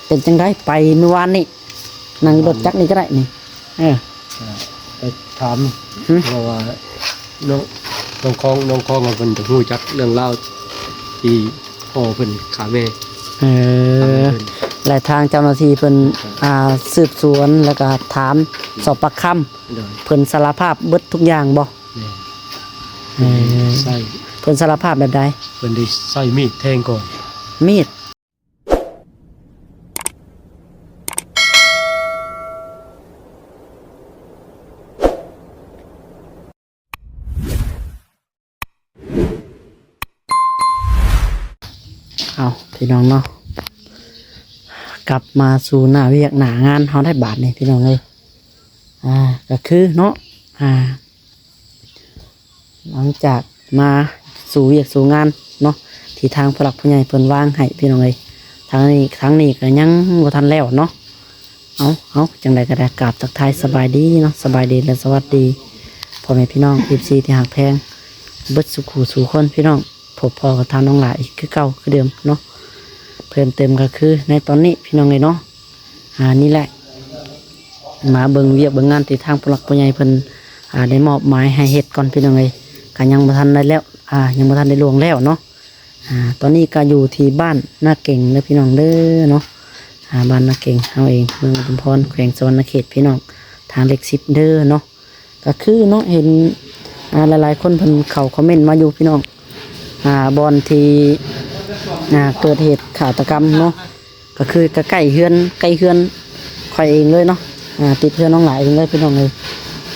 เป็นจังไดไปเมื่อวานนี่นั่งรถจักรนี่ก็ได้นี่ไปถามเพราะว่าน้องคองเพิ่นจะรู้จักเรื่องเล่าที่พ่อเพิ่นขาแม่และทางเจ้าหน้าที่เพิ่นสืบสวนแล้วก็ถามสอบปากคำเพิ่นสารภาพเบิดทุกอย่างบ่ใช่เพิ่นสารภาพแบบใดเพิ่นได้ใช้มีดแทงก่อนมีดเอาพี่น้องเนาะกลับมาสู่หน้าเวียกหน้างานเฮาได้บาทนี่พี่น้องเอ้ยก็คือเนาะหลังจากมาสู่เวียกสู่งานเนาะที่ทางผู้หลักผู้ใหญ่เพิ่นวางให้พี่น้องเอ้ยทางนี้ก็ยังบ่ทันแล้วเนาะเอาจังได๋ก็ได้กราบทักทายสบายดีเนาะสบายดีและสวัสดีพ่อแม่พี่น้อง FC ที่ฮักแพงเบิดสุขสู่คนพี่น้องพบพ่อกับทางน้องหลายคือเก่าคือเดิมเนาะเพิ่มเติมก็คือในตอนนี้พี่น้องเอ้ยเนาะนี่แหละมาเบิ่งเวียกเบิ่งงานที่ทางผู้หลักผู้ใหญ่เพิ่นได้มอบหมายให้เฮ็ดก่อนพี่น้องเอ้ยก็ยังบ่ทันได้แล้วยังบ่ทันได้ลงแล้วเนาะตอนนี้ก็อยู่ที่บ้านนาเก่งเด้อพี่น้องเด้อเนาะบ้านนาเก่งเฮาเองเมืองอุทุมพรแขวงสวรรณเขตพี่น้องทางเลข10เด้อเนาะก็คือเนาะเห็นหลายๆคนเพิ่นเข้าคอมเมนต์มาอยู่พี่น้องบอนที่เกิดเหตุฆาตกรรมเนาะก็คือใกล้เฮือนข่อยเองเลยเนาะติดเฮือนน้องหลายเองเลยพี่น้องเลย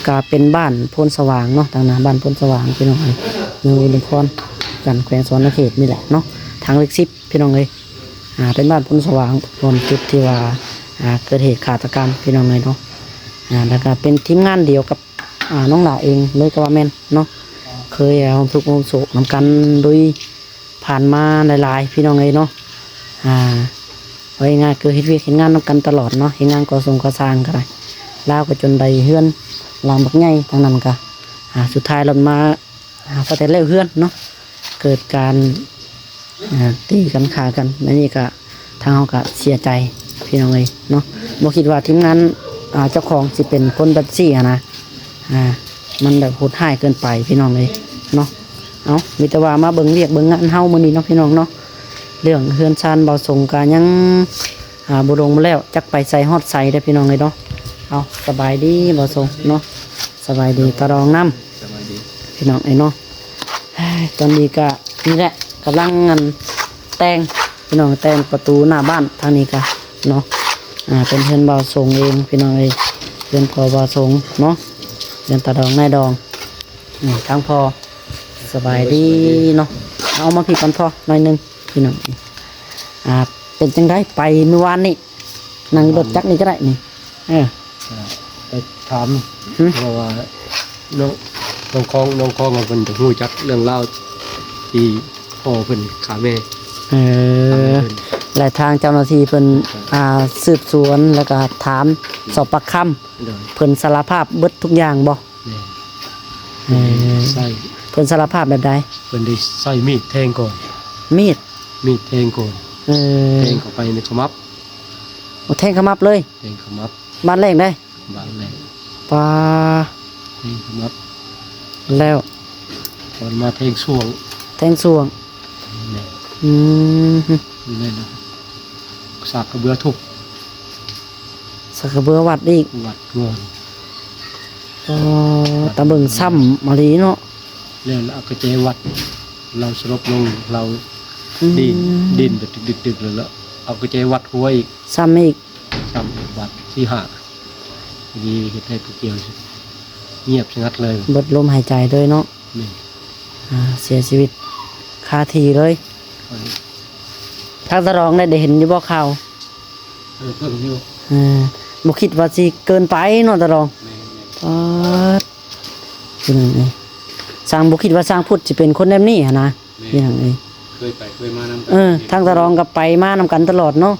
ก็เป็นบ้านโพนสว่างเนาะทางหน้าบ้านโพนสว่างพี่น้องเลยเมืองอุดมพรกันแขวงสวรรณเขตนี่แหละเนาะทางเลข10พี่น้องเลยเป็นบ้านโพนสว่างบนจุดที่ว่าเกิดเหตุฆาตกรรมพี่น้องเลยเนาะแล้วก็เป็นทีมงานเดียวกับน้องหลาเองเลยก็ว่าแม่นเนาะเคยเอาทุกข์เอาโศกนำกันโดยผ่านมาหลายๆพี่น้องเลยเนาะไว้ง่ายคือเฮ็ดเวียกเฮ็ดงานนำกันตลอดเนาะเฮ็ดงานก่อสร้างก็ได้ลาวก็จนได้เฮือนหลังบักใหญ่ทางนั้นก็สุดท้ายเรามาพอแต่แล้วเฮือนเนาะเกิดการตีกันฆ่ากันนี่ก็ทางเฮาก็เสียใจพี่น้องเลยเนาะบ่คิดว่าทีมงานเจ้าของสิเป็นคนแบบซี่นะมันแบบโหดร้ายเกินไปพี่น้องเลยเนาะมีแต่ว่ามาเบิ่งเรียกเบิ่งงานเฮามื้อนี้เนาะพี่น้องเนาะเรื่องเฮือนชานเบาสงกายังบ่ลงมาแล้วจักไปใส่ฮอดใส่ได้พี่น้องเลยเนาะสบายดีเบาสงเนาะสบายดีตะรองน้ำสบายดีพี่น้องไอ้เนาะตอนนี้ก็นี่แหละกำลังงานแต่งพี่น้องแต่งประตูหน้าบ้านทางนี้ก็เนาะเป็นเฮือนเบาสงเองพี่น้องเอ้ยเฮือนพอเบาสงเนาะเฮือนตะรองนายดองทางพอสบายดีเนาะเอามาพี่กันพอหน่อยนึงพี่น้องเป็นจังไดไปเมื่อวานนี่นั่งรถจักรนี่ก็ได้นี่ไปถามเพราะว่าน้องคองเพิ่นจะรู้จักเรื่องเล่าที่พ่อเพิ่นขาแม่และทางเจ้าหน้าที่เพิ่นสืบสวนแล้วก็ถามสอบปากคำเพิ่นสารภาพเบิดทุกอย่างบ่ใช่เพิ่นสารภาพแบบใดเพิ่นได้ใช้มีดแทงก่อนมีดแทงก่อนแทงเข้าไปในขมับแทงขมับเลยแทงขมับบ้านแรกได้บ้านแรกปาแทงขมับแล้วตอนมาแทงช่วงนี่นะสากกระเบือทุบสากกระเบือวัดอีกวัดเงินตะเบิ่งซ้ำมาลีเนาะแล้วเอากระเจวัดเราสลบลงเราดินแบบดึกๆเลยแล้วเอากระเจวัดหัวอีกซ้ำอีกวัดที่หักดีเห็ดให้ผู้เกี่ยวเงียบสงัดเลยเบิดลมหายใจด้วยเนาะเสียชีวิตคาทีเลยทางตะรองได้เห็นอยู่บ่ข่าวเพิ่งอยู่บ่คิดว่าสิเกินไปเนาะตะรองคือนั่นเองสร้างบ่คิดว่าสร้างพุทธสิเป็นคนแบบนี้นะนี่นั่นเองเคยมานำทางตะรองก็ไปมานำกันตลอดเนาะ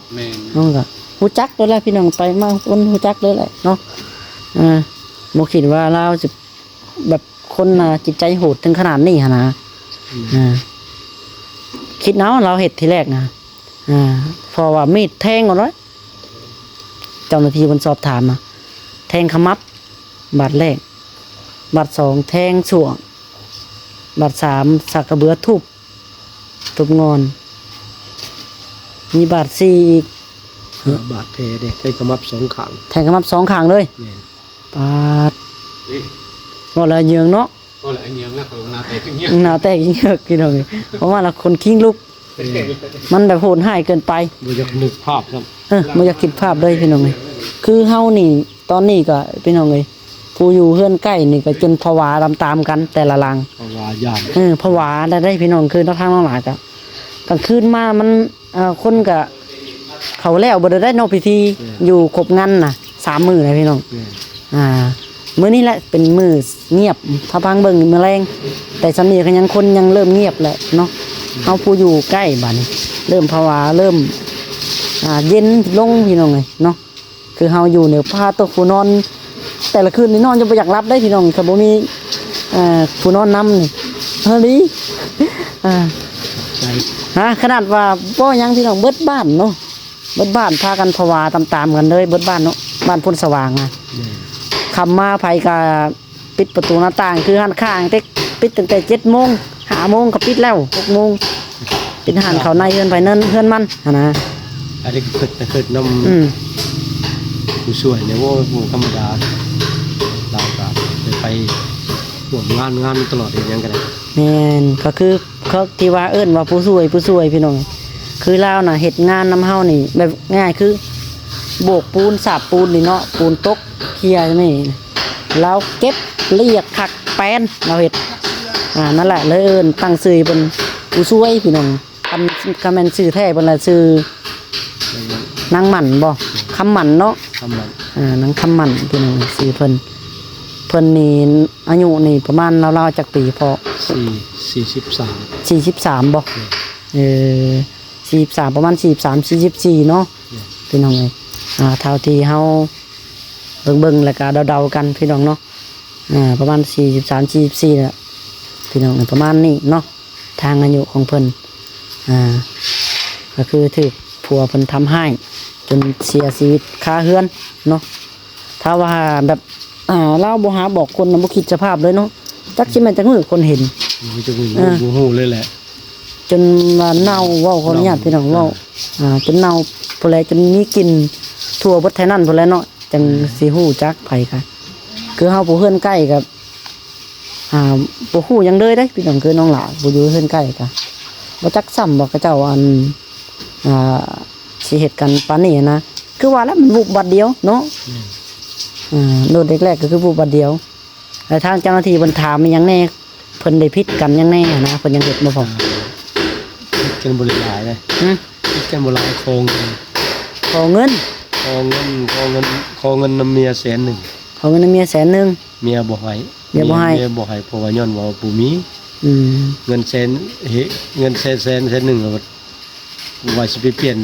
น้องก็ฮู้จักเลยแหละพี่น้องไปมาคนฮู้จักเลยแหละเนาะบ่คิดว่าเราสิแบบคนจิตใจโหดถึงขนาดนี้หั่นนะคิดเนาะเราเฮ็ดทีแรกนะพอ ราะว่ามีดแทงเอาไว้เจ้าหน้าที่มันสอบถามมาแทงขมับบาดแรกบาดสองแทงส่วงบาดสามสักกระเบือทุบงอน มีบาดสี่อีก บาดแผลเด็กได้กระมับสองข้าง แทงขมับสองข้างเลย แม่น ปาดว่าละเยืองเนาะ ก็เลยเนียงแล้วก็นาแต่ถึงเนี้ย หน้าแตกยิ่งเยอะกินเอาเลยเพราะว่าละคนคิงลุก มันแบบโหดหายเกินไป บ่อยากนึกภาพครับ ไม่อยากคิดภาพเลยพี่น้องเลยคือเฮานี่ ตอนนี้ก็พี่น้องเลยผู้อยู่เฮือนใกล้นี่ก็จนผวาตามๆกันแต่ละหลัง เพราะว่าย่าน ผวาได้พี่น้องคืนทางน้องหลายก็กลางคืนมามันคนก็เขาแล้วบ่ได้นอกพิธีอยู่ครบงานน่ะ3 มื้อเลยพี่น้อง แม่น มื้อนี้แหละเป็นมื้อเงียบถ้าพังเบิ่งมื้อแรงแต่สำนีก็ยังคนยังเริ่มเงียบแหละเนาะเฮาผู้อยู่ใกล้บัดนี้เริ่มภาวะเริ่มเย็นลงพี่น้องเลยเนาะคือเฮาอยู่เนี่ยพาตัวผู้นอน แต่ละคืนนี่นอนจะบ่อยากรับได้พี่น้องถ้าบ่มีผู้นอนนํนี่เฮ้ยใจ ขนาดว่าบ่ยังพี่น้องเบิดบ้านเนาะเบิดบ้านพากันภาวะตามๆกันเลยเบิดบ้านเนาะบ้านพ้นสว่างแม่น คำมาไผก็ปิดประตูหน้าต่างคือหันข้างเต็กปิดตั้งแต่7 โมง5 โมงก็ปิดแล้ว6 โมงปิดหันเข้าในเฮือนไปเนินเฮือนมันนะ อันนี้ก็เกิดน้ำผู้ช่วยเนี่ยว่าหมู่ธรรมดาเราก็ไปร่วมงานตลอดอย่างกันเลย แม่นก็คือเขาที่ว่าเอิ้นว่าผู้ช่วยพี่น้องคือลาวน่ะเฮ็ดงานนำเฮานี่แบบง่ายคือโบกปูนสาบปูนนี่เนาะปูนตกเคลียร์นี่เราเก็บเรียกคักแป้นเราเฮ็ดนั่นแหละเลยเอิ้นตั้งชื่อเป็นผู้ช่วยพี่น้องคำแม่นชื่อแท้เพิ่นละชื่อนางหมั่นบ่คำหมั่นเนาะ ทำมัน นางคำหมั่นพี่น้องชื่อเพิ่นนี่อายุนี่ประมาณราวๆจักปีพอ 43 43บ่43ประมาณ43 44เนาะพี่น้องเอ้ยเท่าที่เฮาเบิ่งแล้วก็เดาๆกันพี่น้องเนาะประมาณ43 44น่ะพี่น้องประมาณนี้เนาะทางอายุของเพิ่นก็คือถูกผัวเพิ่นทำให้จนเสียชีวิตคาเฮือนเนาะถ้าว่าแบบเล่าบ่หาบอกคนน่ะบ่คิดสภาพเลยเนาะจักสิแม่นจักมื้อคนเห็น มันจะหูเลยแหละ จนว่าเน่าเว้าขออนุญาตพี่น้องเว้าจนเน่าพุ่นแลจนมีกลิ่นทั่วเบิดไทนั่นพุ่นแลเนาะจังสิฮู้จักไผค่ะคือเฮาผู้เฮือนใกล้กับบ่ฮู้หยังเลยเด้พี่น้องคือน้องหลาบ่อยู่เฮือนใกล้ก็บ่จักซ้ำบ่เขาเจ้าสิเฮ็ดกันปานนี้นะคือว่าแล้วมันบุกบัดเดียวเนาะโดดแรกๆก็คือบุกบัดเดียวแต่ทางเจ้าหน้าที่เพิ่นถามมันยังแน่เพิ่นได้ผิดกันยังแน่นะเพิ่นยังเฮ็ดบ่พอ จนบริหารเลยจนบริหารโคง ขอเงิน คอเงินนำเมีย100,000 ขอเงินเมีย100,000 เมียบ่ให้ เมียบ่ให้ เพราะว่าย้อนว่าบ่มี เงินแสนหนึ่งว่าสิไปเปลี่ยน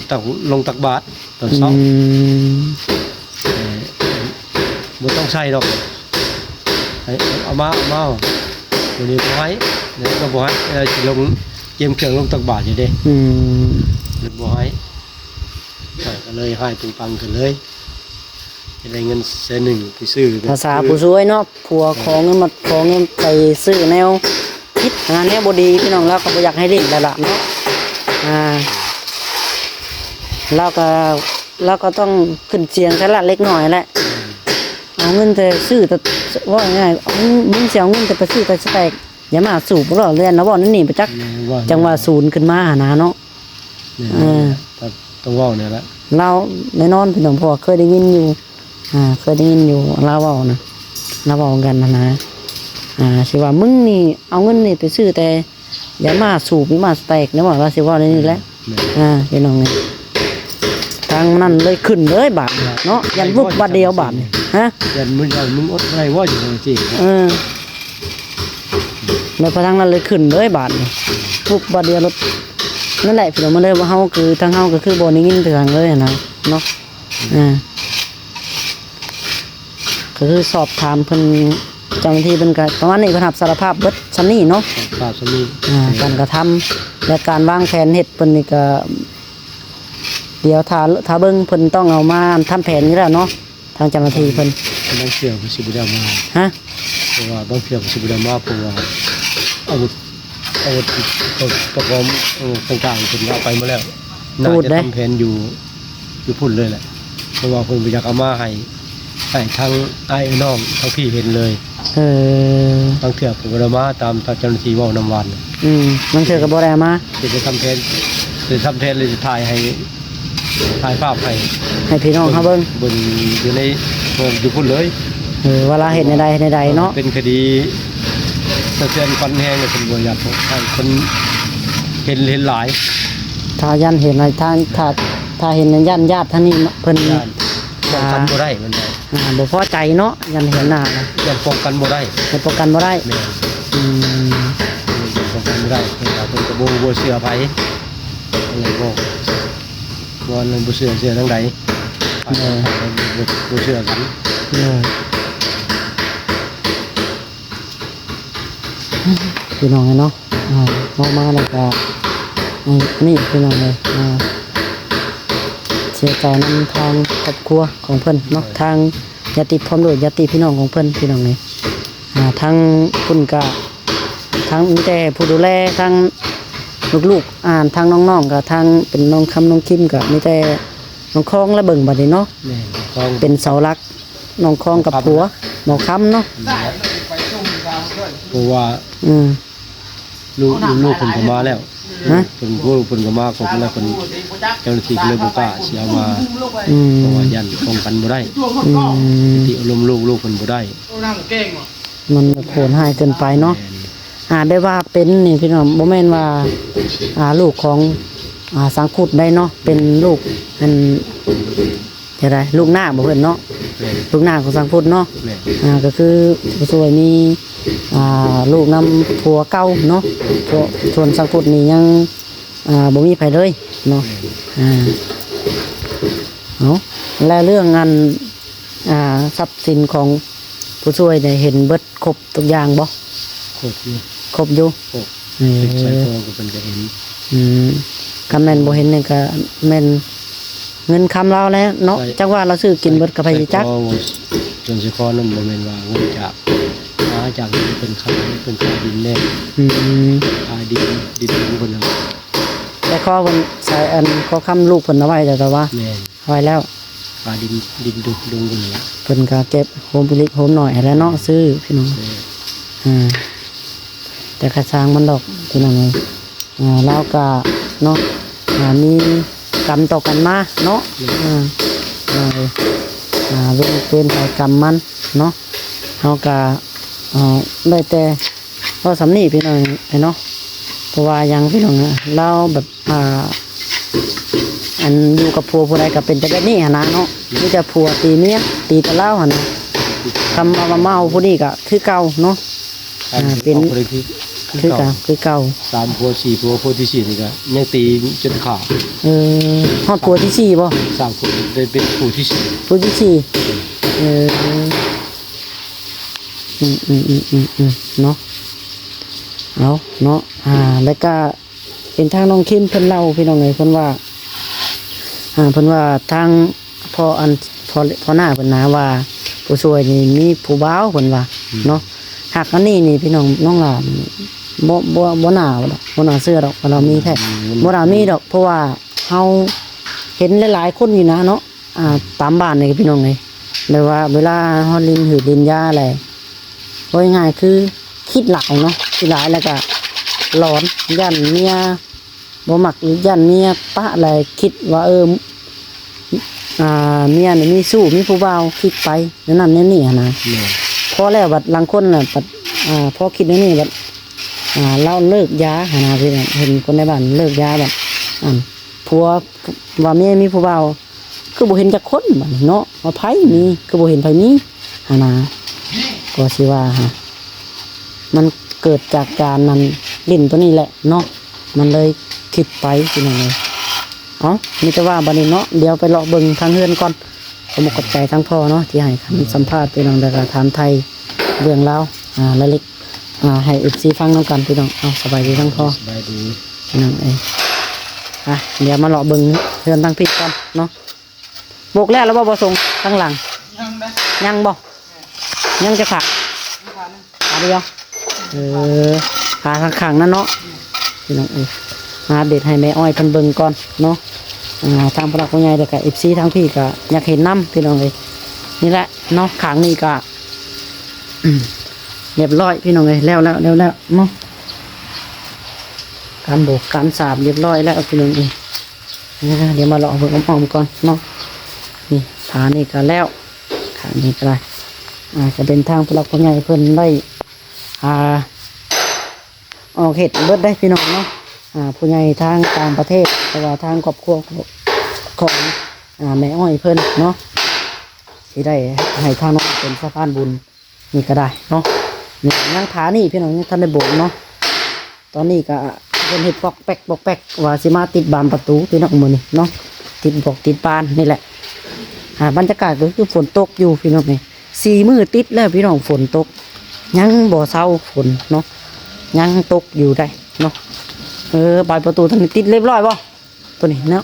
ลงตักบาทตอนเช้าบ่ต้องใช้ดอกเอามาวันนี้บ่ให้เดี๋ยวก็บ่ให้สิลงเกมเครื่องลงตักบาทอยู่เด้บ่ให้ก็เลยให้ตึงปังกันเลยจะได้เงินแสนหนึ่งไปซื้อ ภาษาผู้ช่วยเนาะผัวขอเงินไปซื้อแนวคิดแนวบ่ดีพี่น้องแล้วก็บ่อยากให้ดิ้นแล้วล่ะเนาะเราก็ต้องขึ้นเสียงกันละเล็กน้อยแหละเอาเงินแต่ซื้อแต่ว่าง่ายมึงสิเอาเงินแต่ไปซื้อแต่สแต็กอย่ามาสูบบ่เรียนนะบ่นั่นนี่ไปจักจังว่าศูนย์ขึ้นมานะเนาะต้องเว้าเนี่ยละ เราแน่นอนพี่น้องพ่อเคยได้ยินอยู่เราเว้านะเราเว้ากันนะสิว่ามึงนี่เอาเงินนี่ไปซื้อแต่อย่ามาสูบอย่ามาสแต็กนะว่าเราสิเว้าได้นี่แหละพี่น้องนี่ทางนั้นเลยขึ้นเลยบาทเนาะยันวุบบาทเดียวบาทนี่ยันมึงอดอะไรว่าอยู่จริงในพทางนั้นเลยขึ้นเลยบาทนี่วุบบาทเดียวรถนั่นแหละพี่น้องมาเลยว่าเฮาคือทางเฮาก็คือบ่ได้ยินทางเลยนะเนาะก็คือสอบถามเพิ่นเจ้าหน้าที่เพิ่นก็ประมาณนี้เพิ่นรับสารภาพเบิดซำนี้เนาะการกระทำและการวางแผนเฮ็ดเพิ่นนี่ก็ เดี๋ยวถ้าเบิ่งเพิ่นต้องเอามาทำแผนนี่แหละเนาะทางเจ้าหน้าที่เพิ่น บางเชือกมันสิบ่ได้มา ฮะ เพราะว่าบางเชือกมันสิบ่ได้มาเพราะว่าอาวุธประกอบต่างๆเพิ่นเอาไปหมดแล้วน่าจะทำแผนอยู่พุ่นเลยแหละเพราะว่าเพิ่นบ่อยากเอามาให้ทั้งอ้ายน้องทั้งพี่เห็นเลย เออบ างเทื่อผมก็ได้มาตามเจ้าหน้าที่เว้านำวัน มันเถือก็บ่ได้มา จะทำแผนเลยจะถ่ายภาพให้ พี่น้องเฮาเบิ่ง บนอยู่ในอยู่พุ่นเลย เวลาเฮ็ดในใดเนาะ เป็นคดีสะเทือนฟันแห้งเนี่ยเป็นบริษัทให้คนเห็นหลาย ถ้ายันเห็นอะไรถ้าเห็นยันญาติท่านนี้เพิ่น ย่านป้องกันบ่ได้มันได้ บ่พอใจเนาะยันเห็นหน้านะ ย่านป้องกันบ่ได้ เฮ็ดประกันบ่ได้ แม่น อืม ป้องกันบ่ได้เพิ่นว่าเพิ่นก็บ่เชื่อไผอะไรบ่นั่นบ่เชื่อทางใดบ่เชื่อกัน พี่น้องเนาะมาแล้วก็นี่พี่น้องเลยเสียใจนำทางครอบครัวของเพิ่นเนาะทางญาติพร้อมด้วยญาติพี่น้องของเพิ่นพี่น้องเลยทางคุณก็ทางมีแต่ผู้ดูแลทางลูกๆทางน้องๆก็ทางเป็นน้องคำน้องคิมก็มีแต่น้องคองและเบิ่งบัดนี้เนาะ แม่นต้อง เป็นเสาหลักน้องคองกับผัวหมอคำเนาะ เพราะว่า อืม ลูกเพิ่นก็มาแล้ว ฮะ เพิ่นก็มาของเพิ่นแล้วเพิ่นเจ้าหน้าที่ก็เลยบ่กล้าสิเอามา อืม เพราะว่ายันป้องกันบ่ได้ ที่อารมณ์ลูกเพิ่นบ่ได้ มันโหดหายเกินไปเนาะได้ว่าเป็นนี่พี่น้องบ่แม่นว่าลูกของสังคุดได้เนาะเป็นลูกอันจะได้ลูกหน้าบ่เพิ่นเนาะ แม่น ลูกหน้าของสังคุดเนาะ แม่น ก็คือผู้ช่วยมีลูกนำผัวเก่าเนาะส่วนสังคุดนี่ยังบ่มีไผเลยเนาะเอาและเรื่องงานทรัพย์สินของผู้ช่วยเนี่ยเห็นเบิดครบทุกอย่างบ่ ครบอยู่ ครบอยู่ ครบติดใส่ตัวก็เพิ่นก็เห็น คำแม่นบ่เห็นนี่ก็แม่นเงินคำเราแล้วเนาะจักว่าเราซื้อกินเบิดกับไผสิจัก ส่วนสิคอนั่นบ่แม่นว่าเงินจากเพิ่นขายดินแน่ อืม ขายดินของเพิ่นน่ะ แต่ข้อเพิ่นใส่อันข้อคำลูกเพิ่นเอาไว้แต่ว่า แม่น เอาไว้แล้ว ขายดินดุงเพิ่นน่ะ เพิ่นก็เก็บโฮมพิลิกโฮมหน่อยแล้วเนาะซื้อพี่น้อง แม่น แต่กระช้างมันดอกพี่น้องเอ้ยเราก็เนาะมีกรรมต่อกันมาเนาะเว้นไปกรรมมันเนาะเฮาก็ได้แต่ก็สำนีพี่น้องไอ้เนาะเพราะว่ายังพี่น้องเราแบบอันอยู่กับผัวผู้ใดก็เป็นแต่แบบนี้หั่นนะเนาะมีแต่ผัวตีเมียตีแต่เล่าหั่นนะคำมาเมาผู้นี้ก็คือเก่าเนาะ เป็น อาไปคือ คือเก่า 3ผัว4ผัวผัวที่4นี่ก็ยังตีจนขาด ฮอดผัวที่สี่บ่ 3ผัวได้เป็นผู้ที่สี่ ผัวที่สี่เนาะเอาเนาะแล้วก็เป็นทางน้องคิมเพิ่นเล่าพี่น้องเอ้ยเพิ่นว่าเพิ่นว่าทางพอหน้าเพิ่นนะว่าผู้ช่วยนี่มีผู้บ่าวเพิ่นว่าเนาะหากอันนี้นี่พี่น้องน้องหลานบ่หนาวดอกบ่หนาวเสื้อดอกว่าเรามีแท้บ่หนาวมีดอกเพราะว่าเฮาเห็นหลายๆคนอยู่นะเนาะตามบ้านนี่พี่น้องเอ้ยเลยว่าเวลาเฮาลินหืดลินยาอะไรว่าง่ายๆคือคิดหลายเนาะคิดหลายแล้วก็หลอนยันเมียบ่มักหรือยันเมียปะอะไรคิดว่าเมียนี่มีสู้มีผู้บ่าวคิดไปนั่นนี่นะ แม่น พอแล้วบัดลังคนน่ะบัดพอคิดในนี่บัดเราเลิกยาหาพี่น้องเห็นคนในบ้านเลิกยาบัดผัวว่าเมียมีผู้บ่าวคือบ่เห็นจักคนบัดเนาะว่าไผมีคือบ่เห็นไผมีหานะก็สิว่ามันเกิดจากการนั้นลิ้นตัวนี้แหละเนาะมันเลยคิดไปพี่น้องเลยมีแต่ว่าบัดนี้เนาะเดี๋ยวไปเลาะเบิ่งทางเฮือนก่อนขอมกใจทั้งพ่อเนาะที่ให้คำสัมภาษณ์พี่น้องแล้วก็ถามไทยเรื่องราวละเล็กให้ FC ฟังนำกันพี่น้องสบายดีทั้งพ่อ สบายดี พี่น้อง เดี๋ยวมาเลาะเบิ่งเพื่อนตั้งพี่ก่อนเนาะโบกแล้วแล้วบ่ส่งข้างหลังยังบ่ยังจะขาขาเดียวขาข้างๆนั่นเนาะพี่น้องมาเด็ดให้แม่อ้อยเพิ่นเบิ่งก่อนเนาะทางพลักผู้ใหญ่แล้วก็ FC ทางพี่ก็อยากเห็นน้ำพี่น้องเลยนี่แหละเนาะข้างนี้ก็เรียบร้อยพี่น้องเลยแล้วเนาะการโบกการสาบเรียบร้อยแล้วพี่น้องเดี๋ยวมาเลาะเบิ่งอ้อมๆก่อนเนาะนี่ขานี่ก็แล้วขานี่ก็ได้จะเป็นทางพลักผู้ใหญ่เพิ่นได้ออกเห็ดเบิดได้พี่น้องเนาะผู้ใหญ่ทางต่างประเทศแต่ว่าทางครอบครัวของแม่อ้อยเพิ่นเนาะที่ได้ให้ทางน้องเป็นสะพานบุญนี่ก็ได้เนาะนี่ยังขานี่พี่น้องยังท่านได้โบกเนาะตอนนี้ก็เป็นเห็ดปอกแป๊กว่าสิมาติดบานประตูพี่น้องมือนี่เนาะติดบอกติดบานนี่แหละบรรยากาศก็คือฝนตกอยู่พี่น้องนี่4 มื้อติดแล้วพี่น้องฝนตกยังบ่เศร้าฝนเนาะยังตกอยู่ได้เนาะบานประตูทางนี้ติดเรียบร้อยบ่ตัวนี้เนาะ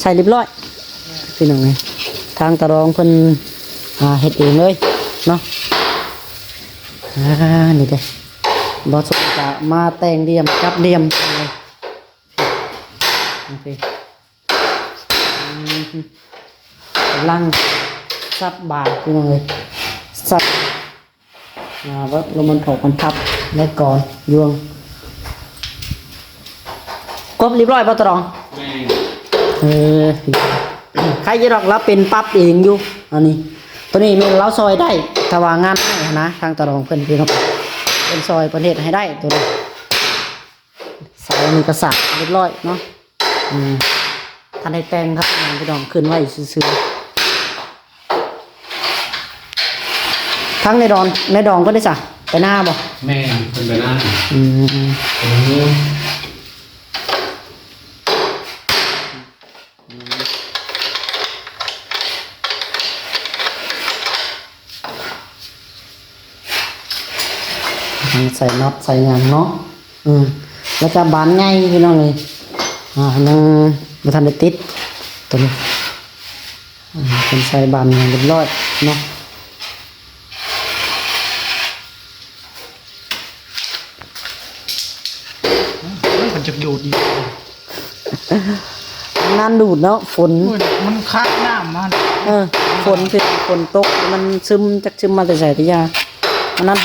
ใส่เรียบร้อยพี่น้องนี่ทางตะรองเพิ่นเฮ็ดเองเลยเนาะนี่เด้บ่สนจะมาแต่งเดียมจับเดียมเลยโอเคลังซับบาทพี่น้องเลยซับว่าลมมันถกมันทับและก่อนยวงครบเรียบร้อยป่ะตรองใครจะดอกแล้วเป็นปั๊บเองอยู่อันนี้ตัวนี้มีเราซอยได้ถ้าว่างานให้นะทางตรองเพิ่นพี่น้องเป็นซอยประเทศให้ได้ตัวนี้เสามีกระสับเรียบร้อยเนาะท่านได้แต่งครับพี่น้องขึ้นไว้ซื้อทั้งในดองก็ได้จ้ะไปหน้าบ่แม่เป็นไปหน้าใส่น็อตใส่งานเนาะแล้วจะบานง่ายพี่น้องเลยยังไม่ทันได้ติดตัวนี้เป็นใส่บานเรียบร้อยเนาะมันจะดูดอีก นานดูดเนาะฝนมันคาดน้ำมันฝนตกมันซึมจากซึมมาแต่ใส่ที่ยาอันนั้น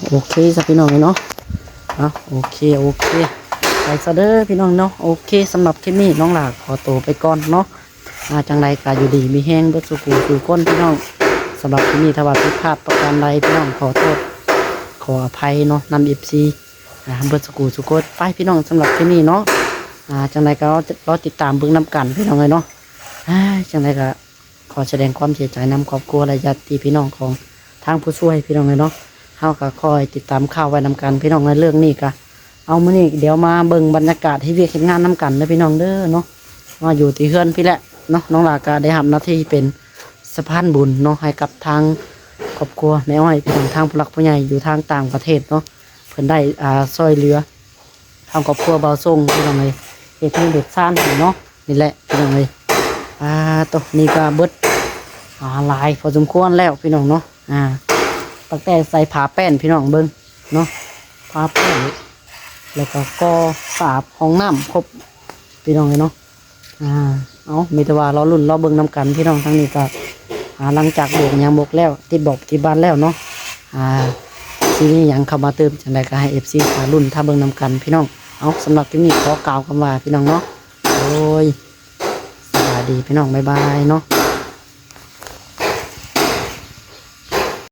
โอเคสักพี่น้องเลยเนาะโอเคไปซะเด้อพี่น้องเนาะโอเคสำหรับคลิปนี้น้องหลากขอตัวไปก่อนเนาะจังไรก็อยู่ดีมีแห้งเบิดสุกูสู่ก้นพี่น้องสำหรับคลิปนี้ถ้าว่าผิดพลาดประการใดพี่น้องขอโทษขออภัยเนาะนำFCเบิดสุกูสู่ก้นไปพี่น้องสำหรับคลิปนี้เนาะจังไรก็รอติดตามเบื้องน้ำกันพี่น้องเลยเนาะจังไรก็ขอแสดงความเสียใจนำครอบครัวและญาติพี่น้องของทางผู้ช่วยพี่น้องเลยเนาะเฮาก็คอยติดตามข่าวไว้นำกันพี่น้องในเรื่องนี้ก็เอามื้อนี้เดี๋ยวมาเบิ่งบรรยากาศที่เวียกเฮ็ดงานนำกันเด้อพี่น้องเด้อเนาะมาอยู่ที่เฮือนพี่แหละเนาะน้องลาก็ได้รับหน้าที่เป็นสะพานบุญเนาะให้กับทางครอบครัวแม่อ้อยพี่น้องทางผู้หลักผู้ใหญ่อยู่ทางต่างประเทศเนาะเพิ่นได้ช่วยเหลือทางครอบครัวเบาส่งพี่น้องเลยเฮ็ดให้เด็กซ่านเนาะนี่แหละพี่น้องเลยตัวนี้ก็เบิดหลายพอสมควรแล้วพี่น้องเนาะตั้งแต่ใส่ผ้าแป้นพี่น้องเบิ้งเนาะผ้าแป้นแล้วก็สาบห้องน้ำครบพี่น้องเลยเนาะมีแต่ว่าเราลุ่นเราเบิ้งน้ำกันพี่น้องทั้งนี้ก็หลังจากโบกยังโบกแล้วติดบอกที่บ้านแล้วเนาะทีนี้ยังเข้ามาเติมจังไรก็ให้FCรุ่นถ้าเบิ้งน้ำกันพี่น้องสำหรับที่นี่ขอกล่าวคำว่าพี่น้องเนาะโอ้ยสวัสดีพี่น้องบ๊ายบายเนาะ